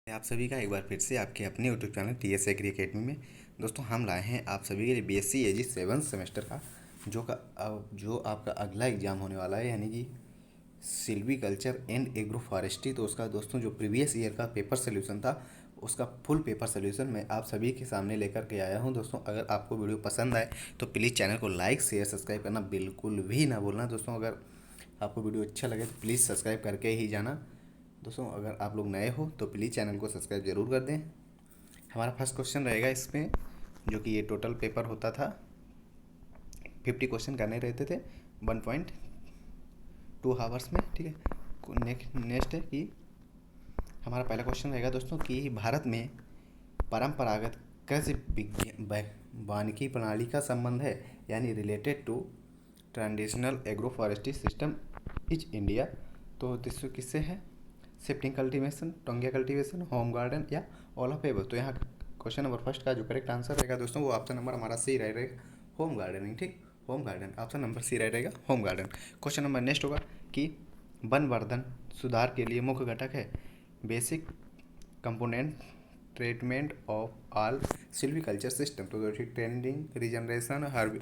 आप सभी का एक बार फिर से आपके अपने YouTube channel TS agri academy में दोस्तों हम लाए हैं आप सभी के लिए BSc AG 7th सेमेस्टर का जो आपका अगला एग्ज़ाम होने वाला है, यानी कि सिल्वीकल्चर एंड एग्रो फॉरेस्ट्री। तो उसका दोस्तों जो प्रीवियस ईयर का पेपर सोल्यूशन था, उसका फुल पेपर सोल्यूशन मैं आप सभी के सामने लेकर के आया हूं। दोस्तों अगर आपको वीडियो पसंद आए तो प्लीज़ चैनल को लाइक शेयर सब्सक्राइब करना बिल्कुल भी ना भूलना। दोस्तों अगर आपको वीडियो अच्छा लगे तो प्लीज़ सब्सक्राइब करके ही जाना। दोस्तों अगर आप लोग नए हो तो प्लीज़ चैनल को सब्सक्राइब ज़रूर कर दें। हमारा फर्स्ट क्वेश्चन रहेगा इसमें, जो कि ये टोटल पेपर होता था, 50 क्वेश्चन करने रहते थे 1.2 हावर्स में। ठीक है, नेक्स्ट है कि हमारा पहला क्वेश्चन रहेगा दोस्तों कि भारत में परंपरागत कृषि वानिकी प्रणाली का संबंध है, यानी related to traditional agro forestry system is India. तो दोस्तों किससे है? शिफ्टिंग कल्टीवेशन, टोंगिया कल्टीवेशन, होम गार्डन या ऑल ऑफ एबव। तो यहाँ क्वेश्चन नंबर फर्स्ट का जो करेक्ट आंसर रहेगा दोस्तों वो ऑप्शन नंबर हमारा सी रहेगा, होम गार्डनिंग। ठीक, home garden, option number C रहेगा, home garden. Question number next होगा कि वनवर्धन सुधार के लिए मुख्य घटक है basic component treatment of all silviculture system. तो tending, regeneration, Harvey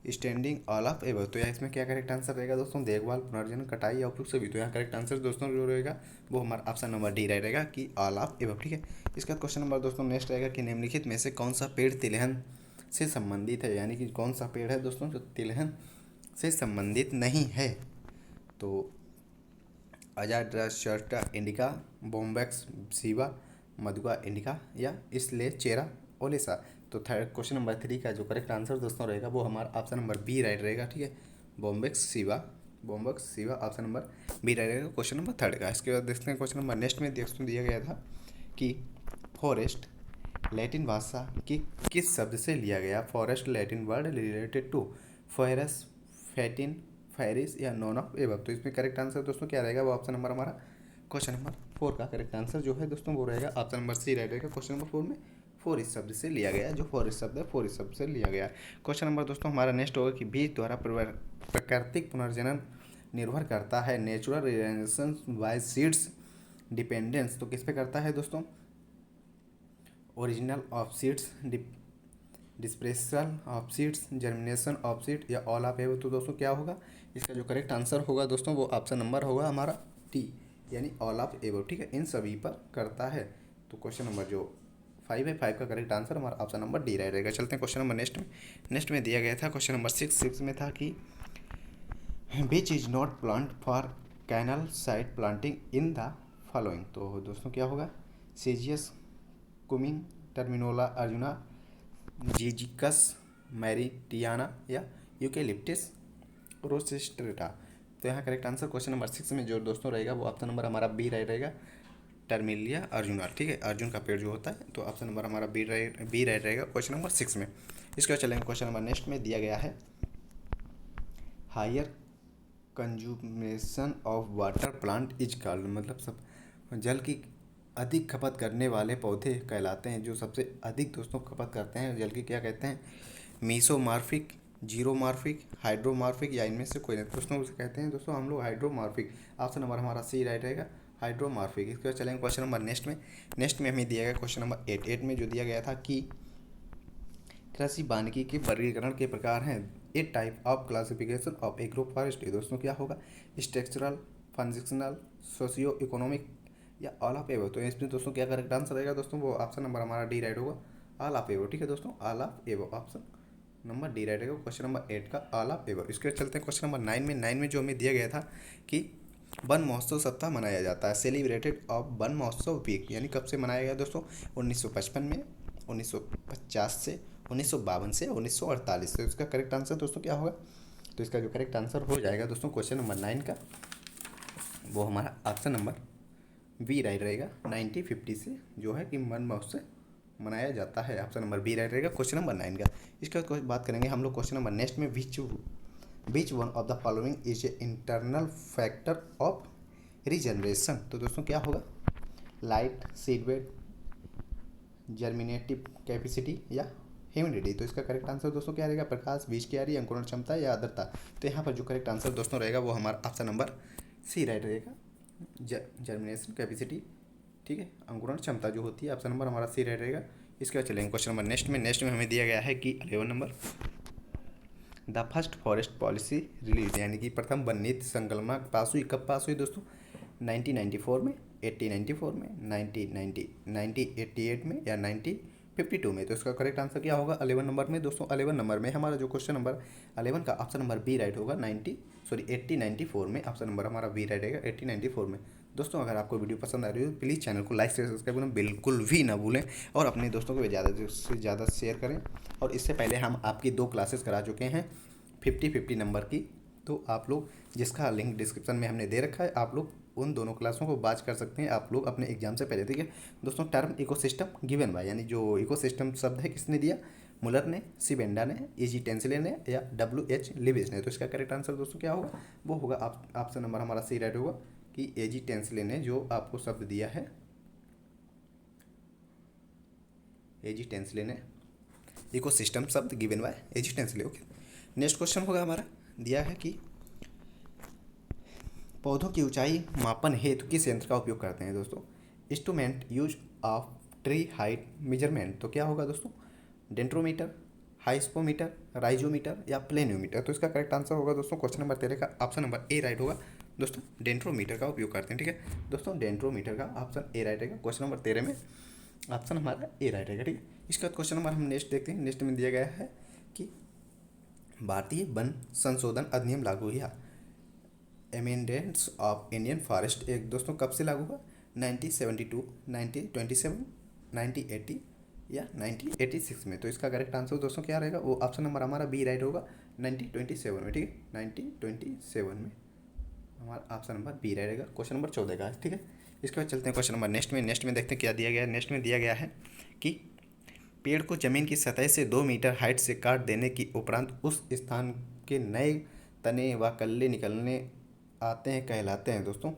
standing, all of above. तो यहाँ इसमें क्या करेक्ट आंसर रहेगा दोस्तों? देखभाल, पुनर्जन, कटाई या उपयुक्त सभी। तो यहाँ करेक्ट आंसर दोस्तों जो रहेगा वो हमारा ऑप्शन नंबर डी रहेगा कि ऑल ऑफ एबव। ठीक है, इसका क्वेश्चन नंबर दोस्तों नेक्स्ट रहेगा कि निम्नलिखित में से कौन सा पेड़ तिलहन से संबंधित है, यानी कि कौन सा पेड़ है दोस्तों जो तिलहन से संबंधित नहीं है? तो अजाड्रास्टा इंडिका, बॉम्बैक्स सीवा, मधुआ इंडिका या स्लेचेरा ओलेसा। तो थर्ड क्वेश्चन नंबर 3 का जो करेक्ट आंसर दोस्तों रहेगा वो हमारा ऑप्शन नंबर बी राइट रहेगा। ठीक है, Bombax ceiba option number B right रहेगा क्वेश्चन नंबर थर्ड का। इसके बाद देखते हैं क्वेश्चन नंबर नेक्स्ट में दोस्तों दिया गया था कि फॉरेस्ट लैटिन भाषा की किस शब्द से लिया गया? Forest Latin word related to forest, फैटिन, फैरिस या नॉन ऑफ एबव। तो इसमें करेक्ट आंसर दोस्तों क्या रहेगा? वो ऑप्शन नंबर हमारा क्वेश्चन नंबर 4 का करेक्ट आंसर जो है दोस्तों वो रहेगा ऑप्शन नंबर सी रहेगा। क्वेश्चन नंबर 4 में फोर इस शब्द से लिया गया, जो फोर इस शब्द है फोर इस शब्द से लिया गया। क्वेश्चन नंबर दोस्तों हमारा नेक्स्ट होगा कि बीज द्वारा प्राकृतिक पुनर्जनन निर्भर करता है natural regeneration by seeds dependence. तो किस पे करता है दोस्तों? Original of seeds, dispersal of seeds, germination of seed या ऑल ऑफ एबव। तो दोस्तों क्या होगा? इसका जो करेक्ट आंसर होगा दोस्तों वो ऑप्शन नंबर होगा हमारा टी, यानी ऑल ऑफ एबव। ठीक है, इन सभी पर करता है। तो क्वेश्चन नंबर जो 5 है, 5 का करेक्ट आंसर हमारा ऑप्शन नंबर डी रहेगा। चलते हैं क्वेश्चन नंबर नेक्स्ट में दिया गया था क्वेश्चन नंबर 6 में था कि which is not plant for canal side planting in the following. तो दोस्तों क्या होगा? सीजियस, कुमिंग, टर्मिनोला अर्जुना, जीजिकस मैरिटियाना या यूकेलिप्टिस रोसेस्ट्रेटा। तो यहाँ करेक्ट आंसर क्वेश्चन नंबर 6 में जो दोस्तों रहेगा वो ऑप्शन नंबर हमारा बी रहेगा, टर्मिलिया अर्जुना। ठीक है, अर्जुन का पेड़ जो होता है। तो ऑप्शन नंबर हमारा बी राइट रहेगा क्वेश्चन नंबर 6 में। इसके बाद चलेंगे क्वेश्चन नंबर नेक्स्ट में दिया गया है higher consumption of water plant is called. मतलब सब जल की अधिक खपत करने वाले पौधे कहलाते हैं। जो सबसे अधिक दोस्तों खपत करते हैं जल की क्या कहते हैं? मीसोमार्फिक, जीरोमार्फिक, हाइड्रोमार्फिक या इनमें से कोई नहीं। दोस्तों उसे कहते हैं दोस्तों हम लोग हाइड्रोमार्फिक। ऑप्शन नंबर हमारा सी राइट रहेगा, हाइड्रोमार्फिक। इसके बाद चलेंगे क्वेश्चन नंबर नेक्स्ट में हमें दिया गया क्वेश्चन नंबर 8 में जो दिया गया था कि कृषि वानिकी के वर्गीकरण के प्रकार हैं। A type of classification of agro forestry. दोस्तों क्या होगा? स्ट्रक्चरल, फंक्शनल, सोशियो इकोनॉमिक या ऑल ऑफ एबव। तो इसमें दोस्तों क्या करेक्ट आंसर रहेगा दोस्तों? वो ऑप्शन नंबर हमारा डी राइट होगा, ऑल ऑफ एबव। ठीक है दोस्तों, all of above option number D right रहेगा क्वेश्चन नंबर 8 का, ऑल ऑफ एबव। इसके बाद चलते हैं क्वेश्चन नंबर 9 में जो हमें दिया गया था कि वन महोत्सव सप्ताह मनाया जाता है, सेलिब्रेटेड ऑफ वन महोत्सव वीक, यानी कब से मनाया गया दोस्तों? 1955 में, 1950 से, 1952 से, 1948 से। इसका करेक्ट आंसर दोस्तों क्या होगा? तो इसका जो करेक्ट आंसर हो जाएगा दोस्तों क्वेश्चन नंबर 9 का वो हमारा ऑप्शन नंबर बी राइट रहेगा, 1950 से जो है कि वन महोत्सव मनाया जाता है। ऑप्शन नंबर बी राइट रहेगा क्वेश्चन नंबर 9 का। इसके बाद बात करेंगे हम लोग क्वेश्चन नंबर नेक्स्ट में which one of the following is a internal factor of regeneration. तो दोस्तों क्या होगा? लाइट, सीडबेड, जर्मिनेटिव कैपेसिटी या ह्यूमिडिटी। तो इसका करेक्ट आंसर दोस्तों क्या रहेगा? प्रकाश, बीज की यारी, अंकुरण क्षमता या आर्द्रता। तो यहाँ पर जो करेक्ट आंसर दोस्तों रहेगा वो हमारा ऑप्शन नंबर सी राइट रहेगा, जर्मिनेशन कैपेसिटी, ठीक है, अंकुरण क्षमता जो होती है, ऑप्शन नंबर हमारा सी राइट रहेगा। इसके बाद चलेंगे क्वेश्चन नंबर नेक्स्ट में हमें दिया गया है कि 11 number, the first forest policy release, यानी कि प्रथम वन नीति संकल्पना पास हुई, कब पास हुई दोस्तों? 1994 में, 1894 में, 1988 में या 1952 में। तो इसका करेक्ट आंसर क्या होगा 11 नंबर में दोस्तों? 11 नंबर में हमारा जो क्वेश्चन नंबर 11 का ऑप्शन नंबर बी राइट होगा। 1894 में ऑप्शन नंबर हमारा बी राइट रहेगा, 1894 में। दोस्तों अगर आपको वीडियो पसंद आ रही हो प्लीज़ चैनल को लाइक शेयर सब्सक्राइब करना बिल्कुल भी ना भूलें और अपने दोस्तों को ज़्यादा से ज़्यादा शेयर करें। और इससे पहले हम आपकी 2 क्लासेस करा चुके हैं 50-50 नंबर की, तो आप लोग जिसका लिंक डिस्क्रिप्शन में हमने दे रखा है, आप लोग उन दोनों क्लासों को बाच कर सकते हैं आप लोग अपने एग्जाम से पहले। ठीक है दोस्तों, टर्म इकोसिस्टम गिवन बाय, यानी जो इकोसिस्टम शब्द है किसने दिया? मुलर ने, सी बेंडा ने, E.G. टेंसले ने या W.H. लिविस ने। तो इसका करेक्ट आंसर दोस्तों क्या होगा? वो होगा ऑप्शन नंबर हमारा सी राइट होगा कि E.G. टेंसले ने जो आपको शब्द दिया है, E.G. टेंसले ने इकोसिस्टम शब्द given by E.G. Tansley. Okay, next question होगा हमारा, दिया है कि पौधों की ऊंचाई मापन हेतु किस यंत्र का उपयोग करते हैं दोस्तों? Instrument use of tree height measurement. तो क्या होगा दोस्तों? डेंड्रोमीटर, हाइस्पोमीटर, राइजोमीटर या प्लेनियोमीटर। तो इसका करेक्ट आंसर होगा दोस्तों क्वेश्चन नंबर 13 का ऑप्शन नंबर ए राइट होगा दोस्तों। डेंड्रोमीटर का उपयोग करते हैं। ठीक है दोस्तों, डेंड्रोमीटर का ऑप्शन ए राइट रहेगा क्वेश्चन नंबर 13 में, ऑप्शन हमारा ए राइट रहेगा। ठीक है, इसका क्वेश्चन नंबर हम नेक्स्ट देखते हैं। नेक्स्ट में दिया गया है कि भारतीय वन संशोधन अधिनियम लागू हुआ, amendments of Indian forest act दोस्तों कब से लागू हुआ? 1972, 1927, 1980 या 1986 में। तो इसका करेक्ट आंसर दोस्तों क्या रहेगा? वो ऑप्शन नंबर हमारा बी राइट होगा 1927 में। ठीक है, 1927 में हमारा ऑप्शन नंबर बी रहेगा क्वेश्चन नंबर 14 का। ठीक है, इसके बाद चलते हैं क्वेश्चन नंबर नेक्स्ट में देखते हैं क्या दिया गया है। नेक्स्ट में दिया गया है कि पेड़ को जमीन की सतह से 2 मीटर हाइट से काट देने की उपरांत उस स्थान के नए तने व कल्ले निकलने आते हैं कहलाते हैं दोस्तों।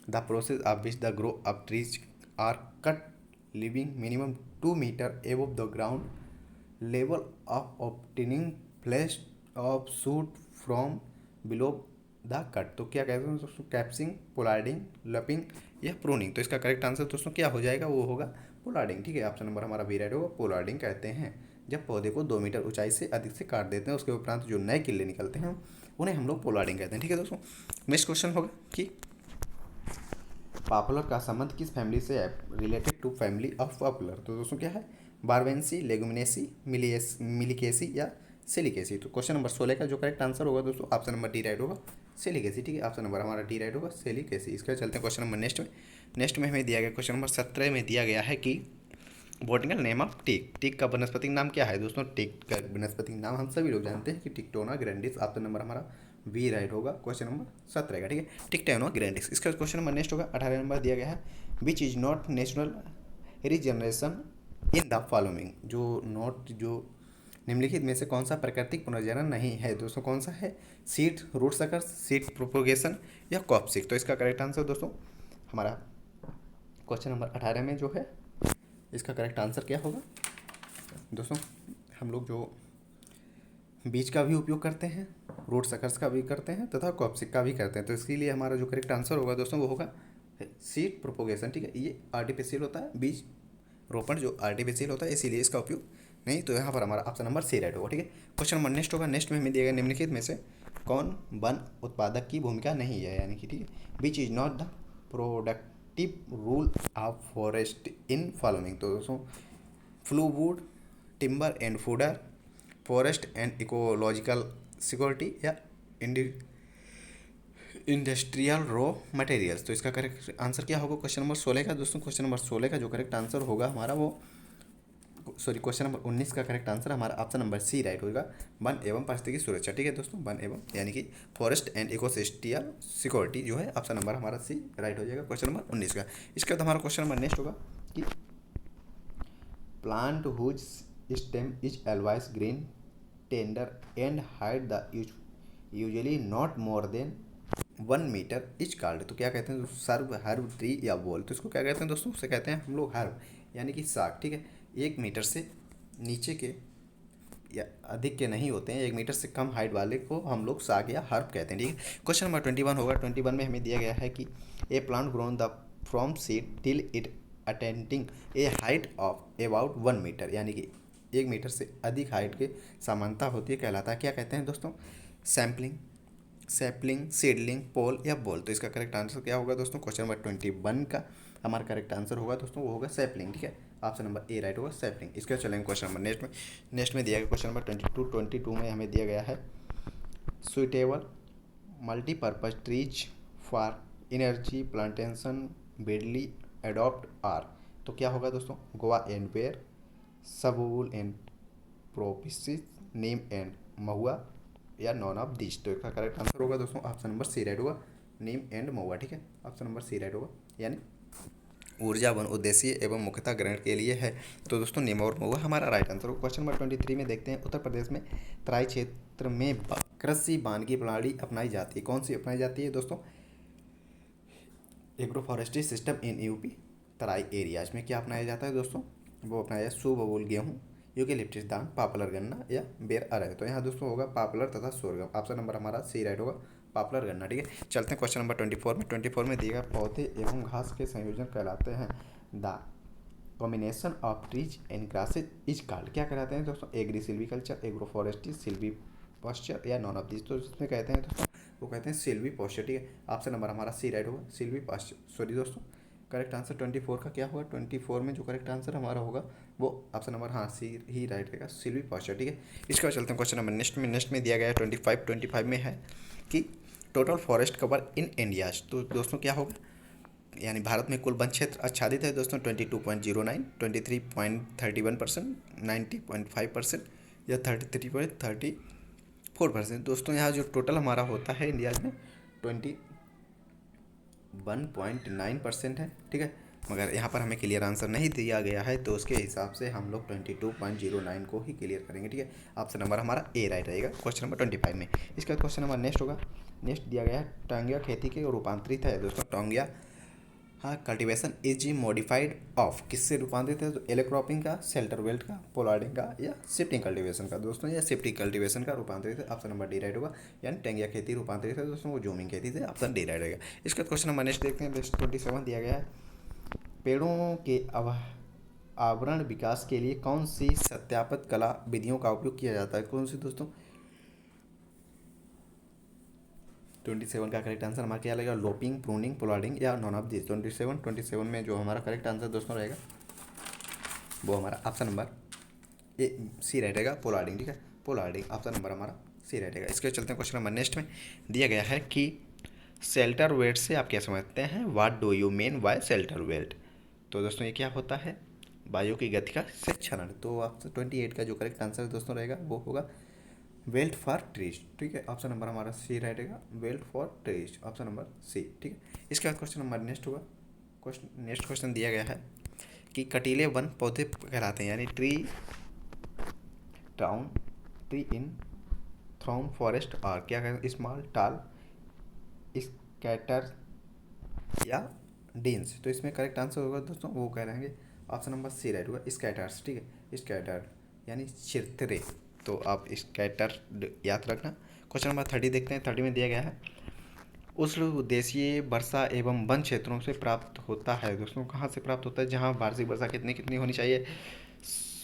The process of which the grow of trees are cut living minimum 2 metre above the ground level of obtaining flash of shoot from below the cut. तो क्या कहते हैं दोस्तों? कैप्सिंग, पोलार्डिंग, लपिंग या प्रूनिंग। तो इसका करेक्ट आंसर दोस्तों क्या हो जाएगा? वो होगा पोलार्डिंग। ठीक है, ऑप्शन नंबर हमारा बी राइट होगा, पोलार्डिंग कहते हैं जब पौधे को 2 मीटर ऊंचाई से अधिक से काट देते हैं, उसके उपरांत जो नए किले निकलते हैं उन्हें हम लोग पोलार्डिंग कहते हैं। ठीक है दोस्तों, नेक्स्ट क्वेश्चन होगा कि पॉपुलर का संबंध किस फैमिली से है? Related to family of popular. तो दोस्तों क्या है? बारवेंसी, लेगुमिनेसी, मिलिकेसी या सिलिकेसी। तो क्वेश्चन नंबर 16 का जो करेक्ट आंसर होगा दोस्तों ऑप्शन नंबर डी राइट होगा, सिलिकेसी। ठीक है, ऑप्शन नंबर हमारा डी राइट होगा, सिलिकेसी। इसके चलते हैं क्वेश्चन नंबर नेक्स्ट में हमें दिया गया क्वेश्चन नंबर 17 में दिया गया है कि botanical name of teak. Teak का वनस्पतिक नाम क्या है दोस्तों? टीक का वनस्पतिक नाम हम सभी लोग जानते हैं कि टिक्टोना ग्रैंडिस। ऑप्शन नंबर हमारा बी राइट होगा क्वेश्चन नंबर 17 का। ठीक है, टिक्टोना ग्रैंडिस। इसका क्वेश्चन नंबर नेक्स्ट होगा 18 नंबर दिया गया है, which is not natural regeneration in the following. जो निम्नलिखित में से कौन सा प्राकृतिक पुनर्जनन नहीं है दोस्तों? कौन सा है? Seed root suckers, seed propagation या कॉपसिक। तो इसका करेक्ट आंसर दोस्तों हमारा क्वेश्चन नंबर 18 में जो है इसका करेक्ट आंसर क्या होगा दोस्तों? हम लोग जो बीज का भी उपयोग करते हैं, रूट सकर्स का भी करते हैं तथा कॉपसिक का भी करते हैं। तो इसके लिए हमारा जो करेक्ट आंसर होगा दोस्तों वो होगा सीड प्रोपोगेशन। ठीक है, ये आर्टिफिशियल होता है, बीज रोपण जो आर्टिफिशियल होता है, इसीलिए इसका उपयोग नहीं। तो यहाँ पर हमारा ऑप्शन नंबर सी राइट होगा। ठीक है, क्वेश्चन नंबर नेक्स्ट होगा। नेक्स्ट में हमें दिया गया निम्नलिखित में से कौन वन उत्पादक की भूमिका नहीं है, यानी कि ठीक है, which is not the productive rule of forest in following. तो दोस्तों fuelwood, timber and fodder, forest and ecological security या इंडस्ट्रियल रॉ मटेरियल्स। तो इसका करेक्ट आंसर क्या होगा क्वेश्चन नंबर 16 का दोस्तों? क्वेश्चन नंबर 16 का जो करेक्ट आंसर होगा हमारा वो क्वेश्चन नंबर 19 का करेक्ट आंसर हमारा ऑप्शन नंबर सी राइट होगा, वन एवं पारिस्थितिकी सुरक्षा। ठीक है दोस्तों, वन एवं यानी कि फॉरेस्ट एंड इकोसिस्टियल सिक्योरिटी जो है ऑप्शन नंबर हमारा सी राइट हो जाएगा क्वेश्चन नंबर 19 का। इसके बाद हमारा क्वेश्चन नंबर नेक्स्ट होगा कि plant whose stem is always green tender and height the usually not more than 1 metre is called. तो क्या कहते हैं? सर्व, हर्ब, ट्री या वॉल। तो इसको क्या कहते हैं दोस्तों? उसे कहते हैं हम लोग हर्ब, यानी कि साग। ठीक है, 1 मीटर से नीचे के या अधिक के नहीं होते हैं, 1 मीटर से कम हाइट वाले को हम लोग साग या हर्ब कहते हैं। ठीक है, क्वेश्चन नंबर 21 होगा। 21 में हमें दिया गया है कि a plant grown the from seed till it attaining a height of about 1 metre, यानी कि 1 मीटर से अधिक हाइट के समानता होती है कहलाता है, क्या कहते हैं दोस्तों, सैम्पलिंग, सैपलिंग, सीडलिंग, पोल या बोल। तो इसका करेक्ट आंसर क्या होगा दोस्तों, क्वेश्चन नंबर 21 का हमारा करेक्ट आंसर होगा दोस्तों, वो होगा सैपलिंग। ठीक है, ऑप्शन नंबर ए राइट होगा सैपलिंग। इसके बाद चलेंगे क्वेश्चन नंबर नेक्स्ट में दिया गया क्वेश्चन नंबर 22 में हमें दिया गया है suitable multipurpose trees for energy plantation badly adopt are. तो क्या होगा दोस्तों, गोवा एंड बेर, सबूल एंड प्रोपिसिस, नीम एंड महुआ या नॉन ऑफ दिस। तो इसका करेक्ट आंसर होगा दोस्तों ऑप्शन नंबर सी राइट होगा, नीम एंड महुआ। ठीक है, ऑप्शन नंबर सी राइट होगा, यानी ऊर्जा वन उद्देश्य एवं मुख्यतः ग्रहण के लिए है। तो दोस्तों नीम और महुआ हमारा राइट आंसर होगा। क्वेश्चन नंबर 23 में देखते हैं, उत्तर प्रदेश में तराई क्षेत्र में कृषि वानिकी प्रणाली अपनाई जाती है, कौन सी अपनाई जाती है दोस्तों, agro forestry system in UP. Terai areas में क्या अपनाया जाता है दोस्तों, वो अपनाया सुबबूल गेहूँ, यूकेलिप्टिस धान, पॉपुलर गन्ना या बेर अरहर। तो यहाँ दोस्तों होगा पॉपुलर तथा सोरगम। ऑप्शन नंबर हमारा सी राइट होगा, पॉपुलर गन्ना। ठीक है, चलते हैं क्वेश्चन नंबर 24 में दिए गए पौधे एवं घास के संयोजन कहलाते हैं the combination of trees and grasses is called. क्या कहलाते हैं दोस्तों, agri silviculture, agro forestry, silvi pasture या नॉन ऑफ दिस। तो इसमें कहते हैं दोस्तों, वो कहते हैं सिल्वी पॉस्चर। ठीक है, ऑप्शन नंबर हमारा सी राइट होगा, सिल्वी पॉस्चर। सॉरी दोस्तों, करेक्ट आंसर 24 का क्या होगा, 24 में जो करेक्ट आंसर हमारा होगा वो ऑप्शन नंबर हाँ सी ही राइट रहेगा, सिल्वी पॉस्चर। ठीक है, इसके बाद चलते हैं क्वेश्चन नंबर नेक्स्ट में दिया गया है 25 में है कि total forest cover in India's. तो दोस्तों क्या होगा, यानी भारत में कुल वन क्षेत्र आच्छादित है दोस्तों 22.09, 23.31%, 90.5% या 33.34%। दोस्तों यहाँ जो टोटल हमारा होता है इंडिया में 21.9% है। ठीक है, मगर यहाँ पर हमें क्लियर आंसर नहीं दिया गया है, तो उसके हिसाब से हम लोग 22.09 को ही क्लियर करेंगे। ठीक है, ऑप्शन नंबर हमारा ए राइट रहेगा क्वेश्चन नंबर 25 में। इसके बाद क्वेश्चन नंबर नेक्स्ट होगा, नेक्स्ट दिया गया है टोंगिया खेती के रूपांतरित है दोस्तों, टोंगिया हाँ कल्टीवेशन इज मॉडिफाइड ऑफ, किससे रूपांतरित है, तो एलेक्रॉपिंग का, शेल्टर वेल्ट का, पोलार्डिंग का या शिफ्टिंग कल्टीवेशन का। दोस्तों ये शिफ्टिंग कल्टीवेशन का रूपांतरित है, ऑप्शन नंबर डी राइट होगा, यानी टेंगिया खेती रूपांतरित है दोस्तों, वो जूमिंग खेती से, ऑप्शन डी राइट रहेगा। इसका क्वेश्चन नंबर नेक्स्ट देखते हैं, 27 दिया गया है पेड़ों के आवरण विकास के लिए कौन सी सत्यापित कला विधियों का उपयोग किया जाता है, कौन सी दोस्तों, 27 का करेक्ट आंसर हमारा क्या लगेगा, लोपिंग, प्रूनिंग, पोलार्डिंग या नॉन ऑफ दिस। 27 में जो हमारा करेक्ट आंसर दोस्तों रहेगा वो हमारा option number A C right रहेगा, पोलार्डिंग। ठीक है, पोलार्डिंग ऑप्शन नंबर हमारा सी राइट रहेगा। इसके चलते हैं क्वेश्चन नंबर नेक्स्ट में दिया गया है कि शेल्टर वेल्ट से आप क्या समझते हैं, what do you mean by shelter belt. तो दोस्तों ये क्या होता है, वायु की गति का क्षरण। तो ऑप्शन 28 का जो करेक्ट आंसर दोस्तों रहेगा वो होगा वेल्ट फॉर ट्रीज। ठीक है, ऑप्शन नंबर हमारा सी राइट रहेगा, belt for trees, option number C. ठीक है, इसके बाद क्वेश्चन नंबर नेक्स्ट होगा, नेक्स्ट क्वेश्चन दिया गया है कि कटीले वन पौधे कहलाते हैं, यानी tree town, tree in thrown forest और क्या कहते हैं, स्मॉल, टाल, स्कैटर या डेंस। तो इसमें करेक्ट आंसर होगा दोस्तों, वो कह रहेंगे ऑप्शन नंबर सी राइट होगा, स्कैटर्स। ठीक है, स्कैटर यानी छिरतरे, तो आप स्कैटर याद रखना। क्वेश्चन नंबर 30 देखते हैं, 30 में दिया गया है उष्ण उद्देशीय वर्षा एवं वन क्षेत्रों से प्राप्त होता है। दोस्तों कहाँ से प्राप्त होता है, जहाँ वार्षिक वर्षा कितनी होनी चाहिए,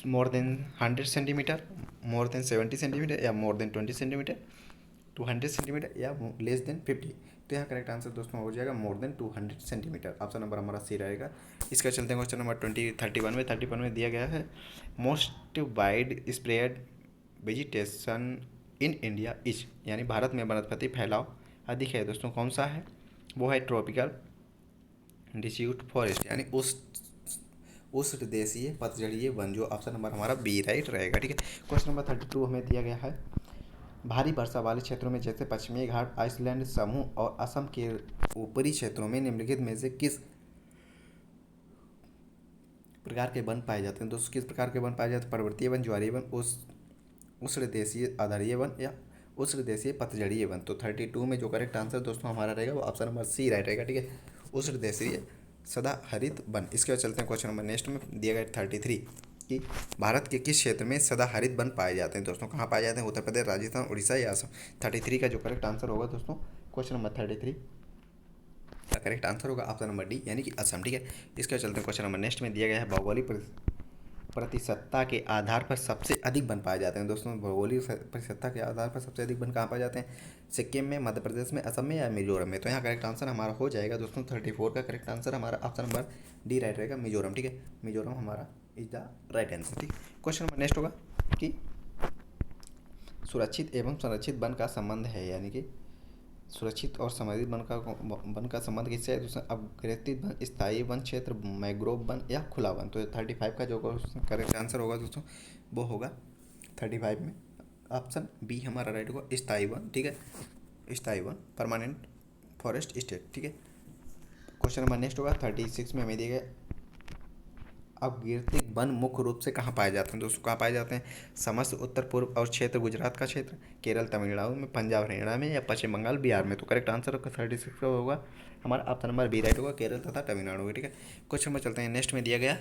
more than 100 centimetre, more than 70 centimetre या मोर देन 20 सेंटीमीटर, 200 सेंटीमीटर या लेस देन 50। तो यहाँ करेक्ट आंसर दोस्तों हो जाएगा more than 200 centimetre, option number हमारा सी रहेगा। इसका चलते हैं क्वेश्चन नंबर 31 में दिया गया है most wide spread vegetation in India is, यानी भारत में वनस्पति फैलाव अधिक है दोस्तों, कौन सा है, वो है ट्रॉपिकल डिस्यूट फॉरेस्ट, यानी उष्ण देशीय पतझड़ीय वन, जो ऑप्शन नंबर हमारा बी राइट रहेगा। ठीक है, क्वेश्चन नंबर 32 हमें दिया गया है भारी वर्षा वाले क्षेत्रों में जैसे पश्चिमी घाट, आइसलैंड समूह और असम के ऊपरी क्षेत्रों में निम्नलिखित में से किस प्रकार के वन पाए जाते हैं। दोस्तों किस प्रकार के वन पाए जाते हैं, पर्वतीय वन, ज्वारीय वन, उष्ण देशीय आधारीय वन या उष्ण देशीय पतझड़ीय वन। तो 32 में जो करेक्ट आंसर दोस्तों हमारा रहेगा वो ऑप्शन नंबर सी राइट रहेगा। ठीक है, उष्ण देशीय सदा हरित वन। इसके बाद चलते हैं क्वेश्चन नंबर नेक्स्ट में दिया गया 33 कि भारत के किस क्षेत्र में सदा हरित वन पाए जाते हैं। दोस्तों कहाँ पाए जाते हैं, उत्तर प्रदेश, राजस्थान, उड़ीसा या असम। 33 का जो करेक्ट आंसर होगा दोस्तों, क्वेश्चन नंबर 33 इसका करेक्ट आंसर होगा ऑप्शन नंबर डी यानी कि असम। ठीक है, इसके चलते क्वेश्चन नंबर नेक्स्ट में दिया गया है भौगोलिक प्रतिशतता के आधार पर सबसे अधिक वन पाए जाते हैं। दोस्तों भौगोलिक प्रतिशतता के आधार पर सबसे अधिक वन कहाँ पाए जाते हैं? सिक्किम में, मध्य प्रदेश में, असम में या मिजोरम में? तो यहाँ करेक्ट आंसर हमारा हो जाएगा दोस्तों 34 का करेक्ट आंसर हमारा ऑप्शन नंबर डी राइट रहेगा, मिजोरम। ठीक है, मिजोरम हमारा इज द राइट आंसर। ठीक, क्वेश्चन नंबर नेक्स्ट होगा कि सुरक्षित एवं संरक्षित वन का संबंध है, यानी कि सुरक्षित और संवर्धित वन का संबंध किससे है? दूसरा अपग्रेडित वन, स्थायी वन क्षेत्र, मैंग्रोव वन या खुला वन? तो 35 का जो करेक्ट आंसर होगा दोस्तों वो होगा 35 में ऑप्शन बी हमारा राइट होगा, स्थायी वन। ठीक है, स्थायी वन, परमानेंट फॉरेस्ट स्टेट। ठीक है, क्वेश्चन नंबर नेक्स्ट होगा 36 में हमें दिया गया अपग्रेडित वन मुख्य रूप से कहाँ पाए जाते हैं? दोस्तों कहाँ पाए जाते हैं? समस्त उत्तर पूर्व और क्षेत्र गुजरात का क्षेत्र, केरल तमिलनाडु में, पंजाब हरियाणा में या पश्चिम बंगाल बिहार में? तो करेक्ट आंसर होगा 36 का होगा हमारा ऑप्शन नंबर बी राइट होगा, केरल तथा तमिलनाडु में। ठीक है, क्वेश्चन नंबर चलते हैं नेक्स्ट में दिया गया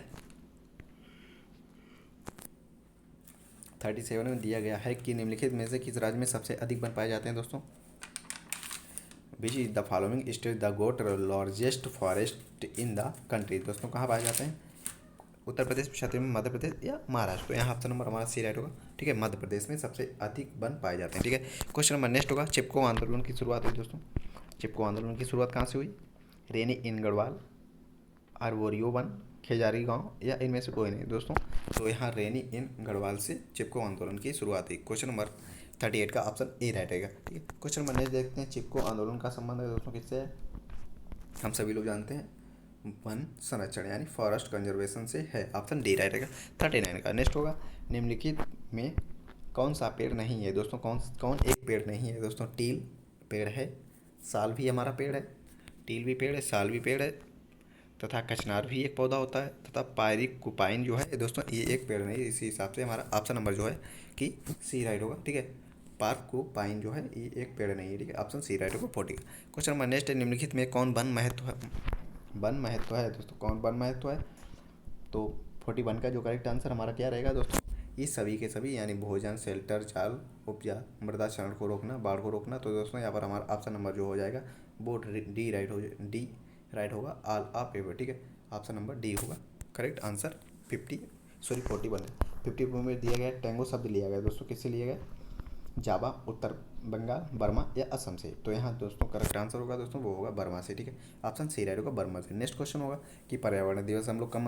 37 में दिया गया है कि निम्नलिखित में से किस राज्य में सबसे अधिक वन पाए जाते हैं? दोस्तों which is the following state the got largest forest in the country? दोस्तों कहाँ पाए जाते हैं? उत्तर प्रदेश, छत्तीसगढ़, मध्य प्रदेश या महाराष्ट्र? तो यहाँ ऑप्शन नंबर हमारा सी राइट होगा। ठीक है, मध्य प्रदेश में सबसे अधिक वन पाए जाते हैं। ठीक है, क्वेश्चन नंबर नेक्स्ट होगा चिपको आंदोलन की शुरुआत हुई दोस्तों। चिपको आंदोलन की शुरुआत कहाँ से हुई? रेनी इन गढ़वाल, आरवोरियो वन, खेजारी गांव या इनमें से कोई नहीं? दोस्तों तो यहाँ रेनी इन गढ़वाल से चिपको आंदोलन की शुरुआत हुई। क्वेश्चन नंबर 38 का ऑप्शन ए राइट रहेगा। ठीक है, क्वेश्चन नंबर नेक्स्ट देखते हैं चिपको आंदोलन का संबंध है दोस्तों किससे है? हम सभी लोग जानते हैं वन संरक्षण यानी फॉरेस्ट कंजर्वेशन से है, ऑप्शन डी राइट रहेगा। 39 का नेक्स्ट होगा निम्नलिखित में कौन सा पेड़ नहीं है? दोस्तों कौन कौन एक पेड़ नहीं है? दोस्तों टील पेड़ है, साल भी हमारा पेड़ है, टील भी पेड़ है, साल भी पेड़ है, तथा कचनार भी एक पौधा होता है, तथा पायरिकुपाइन जो है दोस्तों ये एक पेड़ नहीं है। इसी हिसाब से हमारा ऑप्शन नंबर जो है कि सी राइट होगा। ठीक है, पार्कुपाइन जो है ये एक पेड़ नहीं है। ठीक है, ऑप्शन सी राइट होगा 40 का। क्वेश्चन नंबर नेक्स्ट है निम्नलिखित में कौन वन महत्व है? दोस्तों कौन वन महत्व है? तो 41 का जो करेक्ट आंसर हमारा क्या रहेगा दोस्तों? ये सभी के सभी यानी भोजन, शेल्टर, जाल, उपजा, मृदा क्षरण को रोकना, बाढ़ को रोकना। तो दोस्तों यहाँ पर हमारा ऑप्शन नंबर जो हो जाएगा वो डी राइट होगा, ऑल ऑफ एवर। ठीक है, ऑप्शन नंबर डी होगा करेक्ट आंसर 41 है। 54 में दिया गया टेंगो शब्द लिया गया दोस्तों, किससे लिया गया? जावा, उत्तर बंगाल, बर्मा या असम से? तो यहाँ दोस्तों करेक्ट आंसर होगा दोस्तों वो होगा बर्मा से। ठीक है, ऑप्शन सी राइट होगा बर्मा से। नेक्स्ट क्वेश्चन होगा कि पर्यावरण दिवस हम लोग कब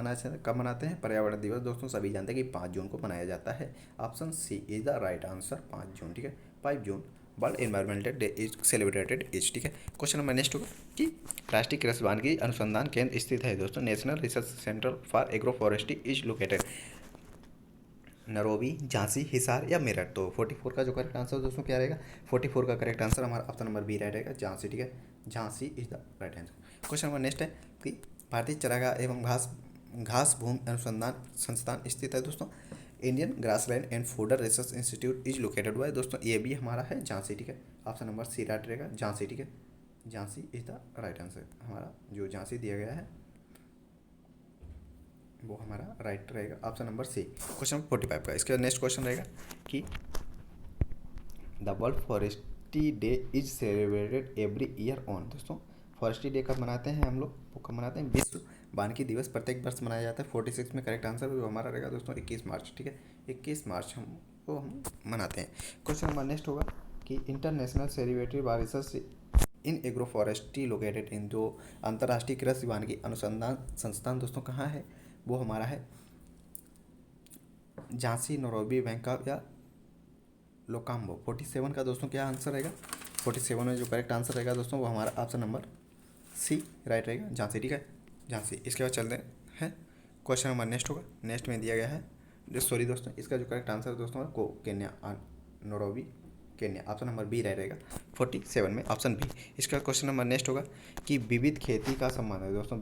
मनाते हैं? पर्यावरण दिवस दोस्तों सभी जानते हैं कि 5 जून को मनाया जाता है, option C is the right answer 5 June. ठीक है, 5 June world environmental day is celebrated is. ठीक है, क्वेश्चन नंबर नेक्स्ट होगा कि राष्ट्रीय कृषि वानिकी अनुसंधान केंद्र स्थित है दोस्तों। National research centre for agro forestry is located Nairobi, Jhansi, Hisar या मेरठ? तो 44 का जो करेक्ट आंसर दोस्तों क्या रहेगा? 44 का करेक्ट आंसर हमारा ऑप्शन नंबर बी राइट रहेगा, झांसी। ठीक है, Jhansi is the right answer. Question number next है कि भारतीय चरागाह एवं घास भूमि अनुसंधान संस्थान स्थित है दोस्तों। Indian grassland and fodder research institute is located हुआ है दोस्तों, ये भी हमारा है झांसी। ठीक है, ऑप्शन नंबर सी राइट रहेगा, झांसी। ठीक है, Jhansi is the right answer. हमारा जो झांसी दिया गया है वो हमारा राइट रहेगा, option number C. Question number 45 का इसके बाद नेक्स्ट क्वेश्चन रहेगा कि the world forestry day is celebrated every year on? दोस्तों फॉरेस्ट्री डे कब मनाते हैं हम लोग? वो कब मनाते हैं? विश्व वानिकी दिवस प्रत्येक वर्ष मनाया जाता है। 46 में करेक्ट आंसर जो हमारा रहेगा दोस्तों 21 मार्च। ठीक है, 21 मार्च हम मनाते हैं। क्वेश्चन नंबर नेक्स्ट होगा कि international celebratory bye research in agro forestry located in, जो अंतर्राष्ट्रीय कृषि वानिकी अनुसंधान संस्थान दोस्तों कहाँ है? वो हमारा है झांसी, नैरोबी, बैंकॉक या लोकाम्बो। 47 का दोस्तों क्या आंसर रहेगा? 47 में जो करेक्ट आंसर रहेगा दोस्तों वो हमारा ऑप्शन नंबर सी राइट रहेगा, झांसी। ठीक है, झांसी। इसके बाद चलते हैं क्वेश्चन नंबर नेक्स्ट होगा। नेक्स्ट में दिया गया है सॉरी दोस्तों इसका जो करेक्ट आंसर दोस्तों है Kenya, Nairobi Kenya, option number B right रहेगा 47 में, ऑप्शन बी। इसके बाद क्वेश्चन नंबर नेक्स्ट होगा कि विविध खेती का संबंध है दोस्तों,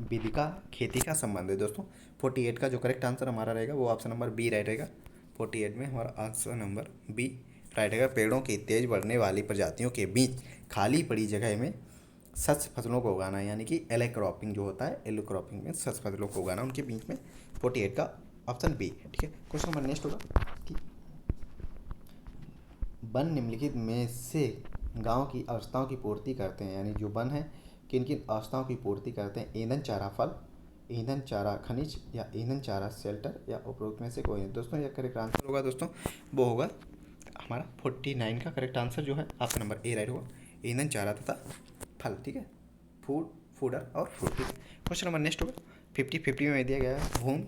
विधिका खेती का संबंध है दोस्तों। 48 का जो करेक्ट आंसर हमारा रहेगा वो ऑप्शन नंबर बी राइट रहेगा। 48 में हमारा आंसर नंबर बी राइट रहेगा। पेड़ों की तेज बढ़ने वाली प्रजातियों के बीच खाली पड़ी जगह में सच फसलों को उगाना, यानी कि एलो क्रॉपिंग जो होता है, एलो क्रॉपिंग में सच फसलों को उगाना उनके बीच में, 48 का ऑप्शन बी। ठीक है, क्वेश्चन नंबर नेक्स्ट होगा कि वन निम्नलिखित में से गांव की आवश्यकताओं की पूर्ति करते हैं, यानी जो वन है किन किन अवस्थाओं की पूर्ति करते हैं? ईंधन, चारा, फल, ईंधन, चारा, खनिज, या ईंधन, चारा, शेल्टर, या उपरोक्त में से कोई नहीं। दोस्तों यह करेक्ट आंसर होगा दोस्तों, वो होगा हमारा 49 का करेक्ट आंसर जो है ऑप्शन नंबर ए राइट होगा, ईंधन, चारा तथा फल। ठीक है, फूड, फूडर और फ्रूट। ठीक है, क्वेश्चन नंबर नेक्स्ट होगा 50 में दिया गया है भूमि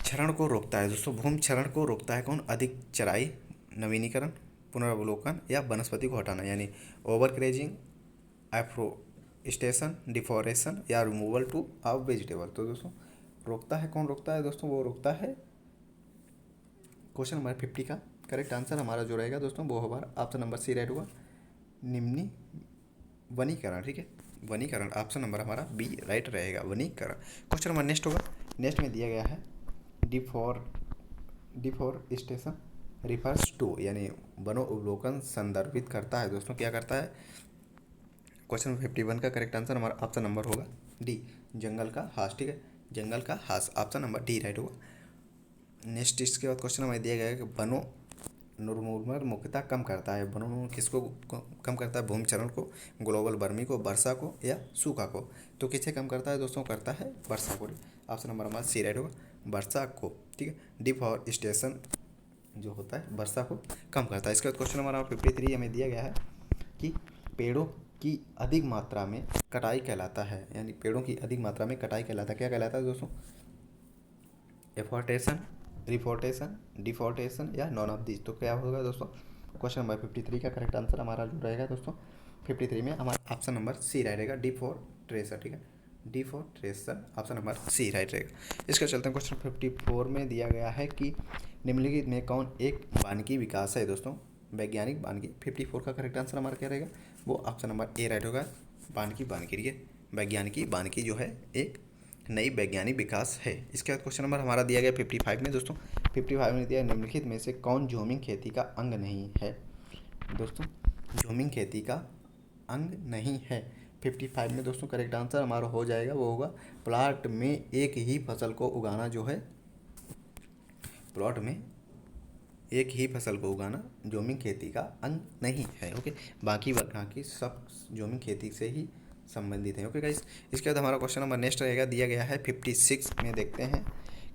क्षरण को रोकता है। दोस्तों भूमि क्षरण को रोकता है कौन? अधिक चराई, नवीनीकरण, पुनर्वलोकन, या वनस्पति को हटाना, यानी ओवर क्रेजिंग, एफोरेस्टेशन, डिफोरेशन, या रिमूवल टू ऑफ वेजिटेबल। तो दोस्तों रोकता है कौन? रोकता है दोस्तों वो रोकता है, क्वेश्चन नंबर 50 का करेक्ट आंसर हमारा जो रहेगा दोस्तों वो हमारा ऑप्शन नंबर सी राइट होगा, निम्नी वनीकरण। ठीक है, वनीकरण ऑप्शन नंबर हमारा बी राइट रहेगा, वनीकरण। क्वेश्चन नंबर नेक्स्ट होगा, नेक्स्ट में दिया गया है डिफोरेस्टेशन रिफर्स टू, यानी वनोवलोकन संदर्भित करता है। दोस्तों क्या करता है? क्वेश्चन 51 का करेक्ट आंसर हमारा ऑप्शन नंबर होगा डी, जंगल का ह्रास। ठीक है, जंगल का ह्रास ऑप्शन नंबर डी राइट होगा। नेक्स्ट इसके बाद क्वेश्चन हमें दिया गया है कि वनों निर्मूलन मुख्यतः कम करता है। वनों किसको कम करता है? भूमि क्षरण को, ग्लोबल वार्मिंग को, वर्षा को, या सूखा को। तो किसे कम करता है दोस्तों? करता है वर्षा को। ऑप्शन नंबर हमारा सी राइट होगा, वर्षा को। ठीक है, डिफॉरेस्टेशन जो होता है वर्षा को कम करता है। इसके बाद क्वेश्चन हमारा 53 हमें दिया गया है कि पेड़ों की अधिक मात्रा में कटाई कहलाता है, यानी पेड़ों की अधिक मात्रा में कटाई कहलाता है। क्या कहलाता है दोस्तों? एफोर्टेशन, रिफोर्टेशन, डिफोर्टेशन, या नॉन ऑफ दिस। तो क्या होगा दोस्तों? क्वेश्चन नंबर 53 का करेक्ट आंसर हमारा जो रहेगा दोस्तों 53 में हमारा ऑप्शन नंबर सी राइट रहेगा, डिफोर्ट्रेशन। ठीक है, डिफोर्ट्रेशन ऑप्शन नंबर सी राइट रहेगा। इसका चलते हैं क्वेश्चन 54 में दिया गया है कि निम्नलिखित में कौन एक वानिकी विकास है? दोस्तों वैज्ञानिक वानिकी। 54 का करेक्ट आंसर हमारा क्या रहेगा? वो ऑप्शन नंबर ए राइट होगा, वानिकी वानिकी। ठीक है, वैज्ञानिकी वानिकी जो है एक नई वैज्ञानिक विकास है। इसके बाद क्वेश्चन नंबर हमारा दिया गया 55 में दोस्तों 55 में दिया निम्नलिखित में से कौन ज़ूमिंग खेती का अंग नहीं है? दोस्तों ज़ूमिंग खेती का अंग नहीं है 55 में दोस्तों करेक्ट आंसर हमारा हो जाएगा वो होगा प्लॉट में एक ही फसल को उगाना जो है, प्लॉट में एक ही फसल को उगाना ज़ूमिंग खेती का अंग नहीं है। ओके, बाकी सब ज़ूमिंग खेती से ही संबंधित हैं। ओके गाइस, इसके बाद हमारा क्वेश्चन नंबर नेक्स्ट रहेगा, दिया गया है 56 में देखते हैं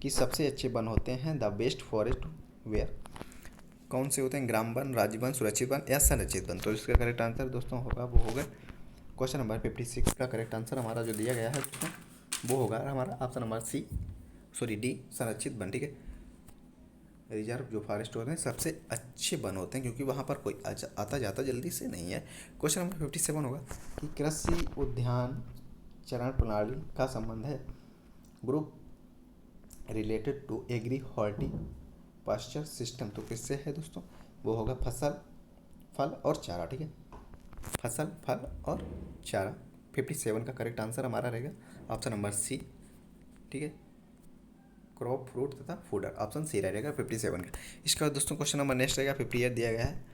कि सबसे अच्छे वन होते हैं द बेस्ट फॉरेस्ट वेयर। कौन से होते हैं? ग्राम वन, राज्य वन, सुरक्षित वन, या संरक्षित वन। तो इसका करेक्ट आंसर दोस्तों होगा वो होगा क्वेश्चन नंबर 56 का करेक्ट आंसर हमारा जो दिया गया है दोस्तों वो होगा हमारा ऑप्शन नंबर डी, संरक्षित वन। ठीक है, रिजर्व जो फॉरेस्ट होते हैं सबसे अच्छे वन होते हैं क्योंकि वहाँ पर कोई आता जाता जल्दी से नहीं है। क्वेश्चन नंबर 57 होगा कि कृषि उद्यान चरण प्रणाली का संबंध है group related to agri horti pasture system. तो किससे है दोस्तों? वो होगा फसल, फल और चारा। ठीक है, फसल, फल और चारा। 57 का करेक्ट आंसर हमारा रहेगा ऑप्शन नंबर सी। ठीक है, क्रॉप, फ्रूट तथा फूडर ऑप्शन सी रहेगा 57 का। इसका दोस्तों क्वेश्चन नंबर नेक्स्ट रहेगा 58 दिया गया है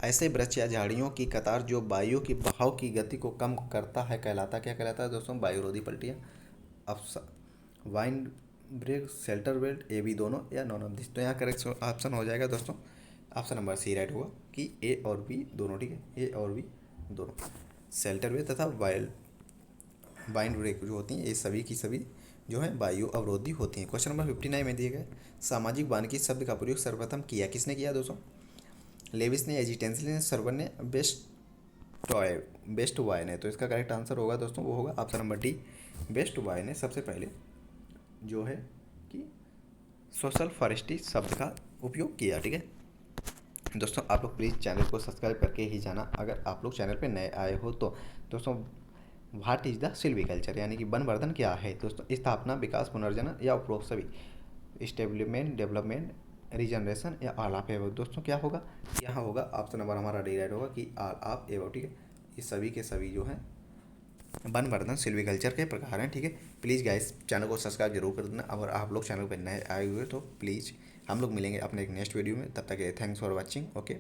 ऐसे वृक्ष या झाड़ियों की कतार जो वायु की बहाव की गति को कम करता है कहलाता क्या कहलाता है दोस्तों? वायुरोधी पलटियाँ, wind break, shelter belt, A B दोनों, या नॉन ऑफ दिस। तो यहाँ करेक्ट ऑप्शन हो जाएगा दोस्तों ऑप्शन नंबर सी राइट होगा कि ए और बी दोनों। ठीक है, ए और बी दोनों, शेल्टर बेल्ट तथा वाइन ब्रेक जो होती हैं ये सभी की सभी जो है वायु अवरोधी होती हैं। क्वेश्चन नंबर 59 में दिए गए सामाजिक वानिकी शब्द का प्रयोग सर्वप्रथम किया किसने किया दोस्तों? लेविस ने, एजिटेंसिल ने, सर्वर ने, बेस्ट वाय ने। तो इसका करेक्ट आंसर होगा दोस्तों वो होगा ऑप्शन नंबर डी, बेस्ट वाय ने सबसे पहले जो है कि सोशल फॉरेस्ट्री शब्द का उपयोग किया। ठीक है दोस्तों, आप लोग प्लीज़ चैनल को सब्सक्राइब करके ही जाना अगर आप लोग चैनल पे नए आए हो तो। दोस्तों व्हाट इज़ द सिल्वीकल्चर, यानी कि वनवर्धन क्या है दोस्तों? स्थापना, विकास, पुनर्जनन, या उपरोक्त सभी। स्टेबलिमेंट, डेवलपमेंट, रीजनरेशन, या ऑल ऑफ एबव। दोस्तों क्या होगा? यहाँ होगा ऑप्शन नंबर हमारा डी राइट होगा कि ऑल ऑफ एबव। ठीक है, ये सभी के सभी जो हैं वनवर्धन सिल्वीकल्चर के प्रकार हैं। ठीक है, प्लीज़ गाइस चैनल को सब्सक्राइब जरूर कर देना। अगर आप लोग चैनल पर नए आए हुए तो प्लीज़ हम लोग मिलेंगे अपने एक नेक्स्ट वीडियो में। तब तक थैंक्स फॉर वॉचिंग। ओके।